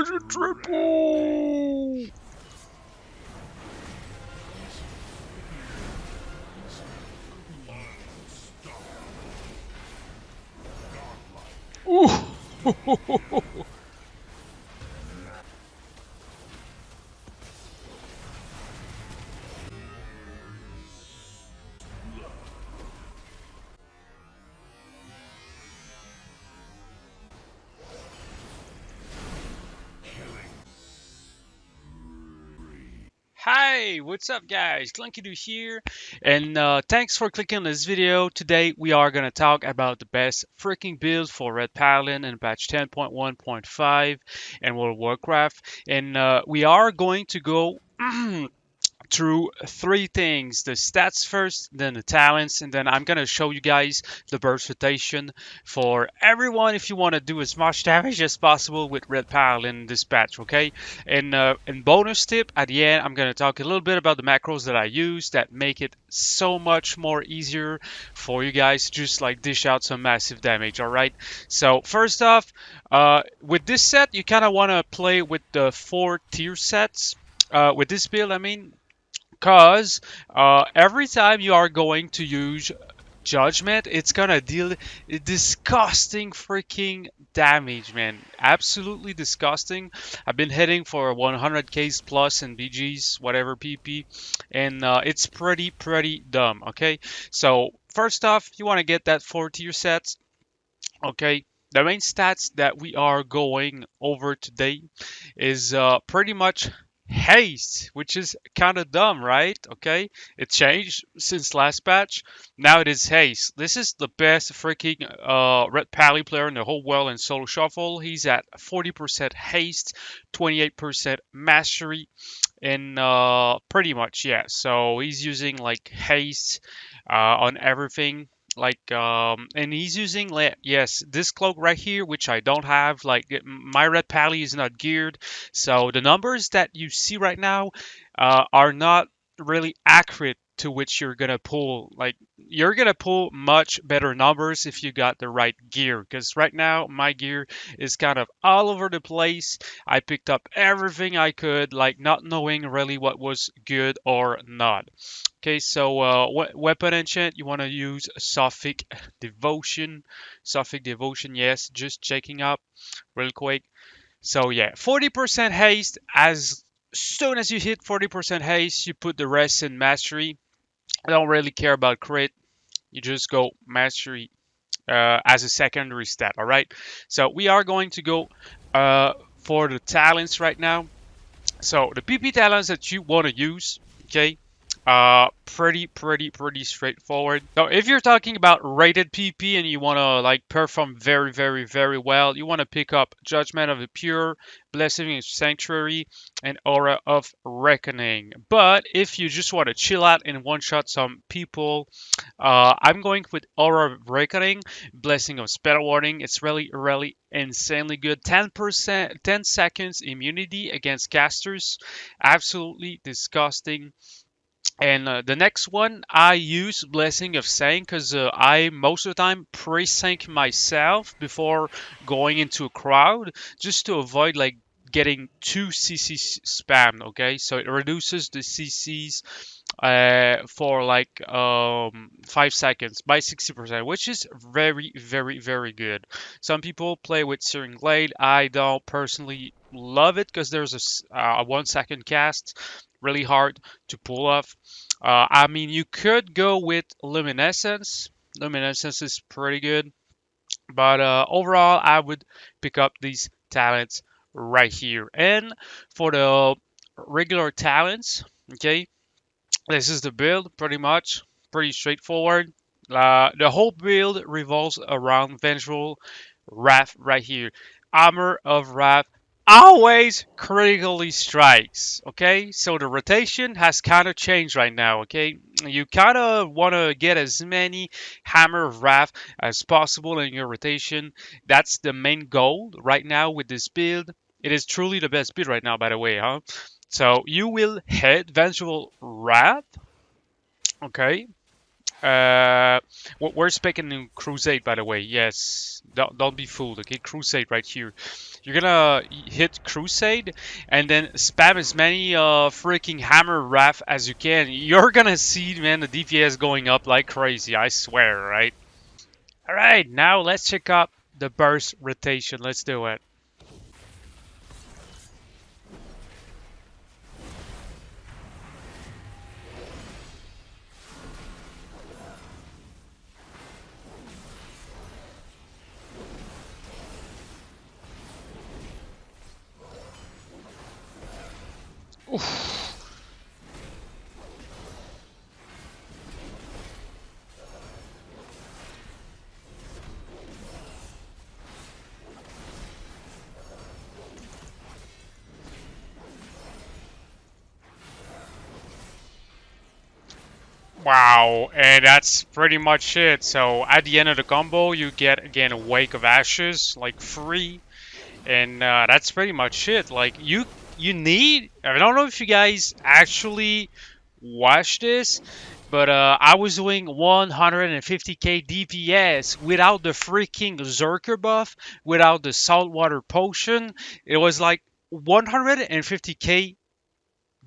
Vision triple! Ooh! Hi, what's up guys? Clunky here, and thanks for clicking on this video. Today we are going to talk about the best freaking build for Red Paladin in patch 10.1.5 and World of Warcraft, and we are going to go through three things: the stats first, then the talents, and then I'm gonna show you guys the burst rotation for everyone if you want to do as much damage as possible with Red Paladin in this patch, okay? And bonus tip at the end, I'm gonna talk a little bit about the macros that I use that make it so much more easier for you guys to just like dish out some massive damage. All right, so first off, with this set you kind of want to play with the 4 tier sets. With this build, I mean, because every time you are going to use Judgment, it's gonna deal disgusting freaking damage, man. Absolutely disgusting. I've been hitting for 100k plus in BGs, whatever PP, and it's pretty dumb. Okay, so first off, you want to get that 4 tier sets. Okay, the main stats that we are going over today is pretty much haste, which is kind of dumb, right? Okay, it changed since last patch. Now it is haste. This is the best freaking Red Pally player in the whole world in solo shuffle. He's at 40% haste, 28% mastery, and pretty much, yeah. So he's using like haste on everything, like and he's using, yes, this cloak right here, which I don't have. Like my Red Pally is not geared, so the numbers that you see right now are not really accurate to which you're gonna pull. Like, you're gonna pull much better numbers if you got the right gear, because right now my gear is kind of all over the place. I picked up everything I could, like not knowing really what was good or not. Okay, so weapon enchant, you want to use Sophic Devotion. Sophic Devotion, yes, just checking up real quick. So yeah, 40% haste. As soon as you hit 40% haste, you put the rest in mastery. I don't really care about crit. You just go mastery as a secondary stat, all right? So we are going to go for the talents right now. So the PP talents that you want to use, okay? Pretty straightforward. So if you're talking about rated PP and you want to like perform very well, you want to pick up Judgment of the Pure, Blessing of Sanctuary, and Aura of Reckoning. But if you just want to chill out and one-shot some people, I'm going with Aura of Reckoning, Blessing of Spell Warding. It's really insanely good. 10%, 10 seconds immunity against casters. Absolutely disgusting. And the next one, I use Blessing of Saying because I most of the time pre-sync myself before going into a crowd, just to avoid like getting 2 CCs spammed. Okay, so it reduces the CCs for like 5 seconds by 60%, which is very good. Some people play with Searing Glade. I don't personally love it because there's a 1 second cast, really hard to pull off. I mean, you could go with Luminescence. Luminescence is pretty good, but overall, I would pick up these talents right here. And for the regular talents, okay, this is the build pretty much, pretty straightforward. The whole build revolves around Vengeful Wrath right here. Armor of Wrath always critically strikes. Okay, so the rotation has kind of changed right now. Okay, you kind of want to get as many Hammer of Wrath as possible in your rotation. That's the main goal right now with this build. It is truly the best build right now, by the way, huh? So you will hit Vengeful Wrath. Okay, we're speaking in Crusade, by the way. Yes, Don't be fooled, okay? Crusade right here. You're gonna hit Crusade and then spam as many freaking Hammer Wrath as you can. You're gonna see, man, the DPS going up like crazy, I swear, right? Alright, now let's check out the burst rotation. Let's do it. Oof. Wow, and that's pretty much it. So at the end of the combo, you get again a Wake of Ashes, like free, and that's pretty much it. Like you need. I don't know if you guys actually watch this, but I was doing 150k DPS without the freaking Zerker buff, without the Saltwater Potion. It was like 150k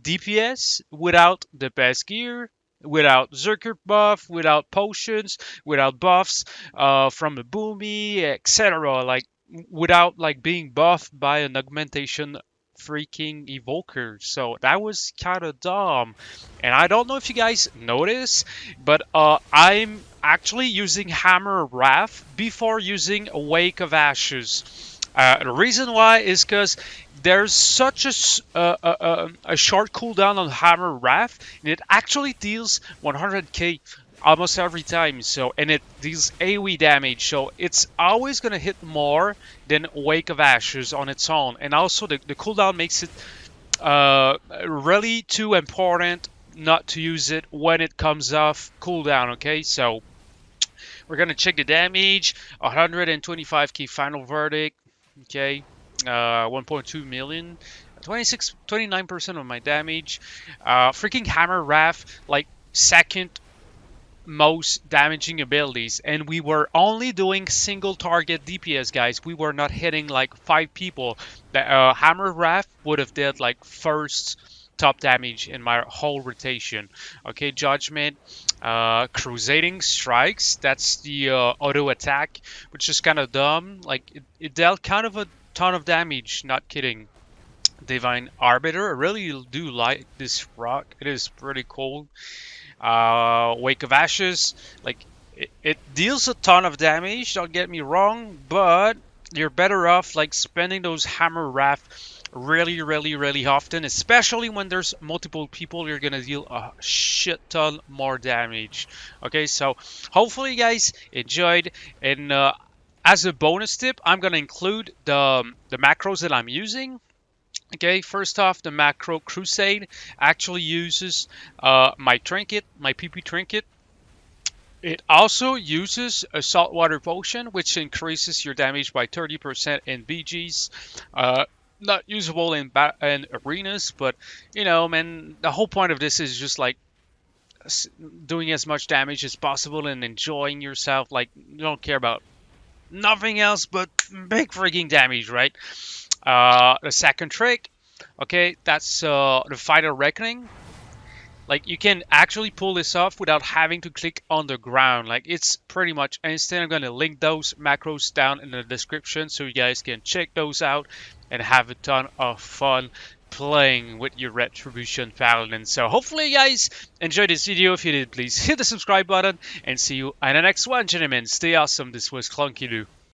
DPS without the best gear, without Zerker buff, without potions, without buffs from the Boomy, etc. Like without like being buffed by an augmentation freaking evoker. So that was kind of dumb. And I don't know if you guys notice, but I'm actually using Hammer Wrath before using Wake of Ashes. The reason why is because there's such a short cooldown on Hammer Wrath, and it actually deals 100k almost every time. So, and it deals AoE damage, so it's always gonna hit more than Wake of Ashes on its own. And also, the cooldown makes it really too important not to use it when it comes off cooldown. Okay, so we're gonna check the damage. 125k final verdict. Okay, 1.2 million, 29% of my damage. Freaking Hammer Wrath, like second most damaging abilities, and we were only doing single target DPS, guys. We were not hitting like 5 people. The Hammer Wrath would have did like first top damage in my whole rotation. Okay, Judgment, Crusading Strikes, that's the auto attack, which is kind of dumb. Like it dealt kind of a ton of damage, not kidding. Divine Arbiter, I really do like this rock. It is pretty cool. Wake of Ashes, like it deals a ton of damage, don't get me wrong, but you're better off like spending those Hammer Wrath really often, especially when there's multiple people. You're gonna deal a shit ton more damage. Okay, so hopefully you guys enjoyed, and as a bonus tip, I'm gonna include the macros that I'm using. Okay, first off, the macro Crusade actually uses my trinket, my PP trinket. It also uses a Saltwater Potion, which increases your damage by 30% in BGs. Not usable in arenas, but you know, man, the whole point of this is just like doing as much damage as possible and enjoying yourself. Like, you don't care about nothing else but big freaking damage, right? The second trick, okay, that's the Final Reckoning. Like, you can actually pull this off without having to click on the ground. Like, it's pretty much instant. I'm going to link those macros down in the description so you guys can check those out and have a ton of fun playing with your Retribution Paladin. So hopefully you guys enjoyed this video. If you did, please hit the subscribe button and see you in the next one, gentlemen. Stay awesome. This was Clunky Doo.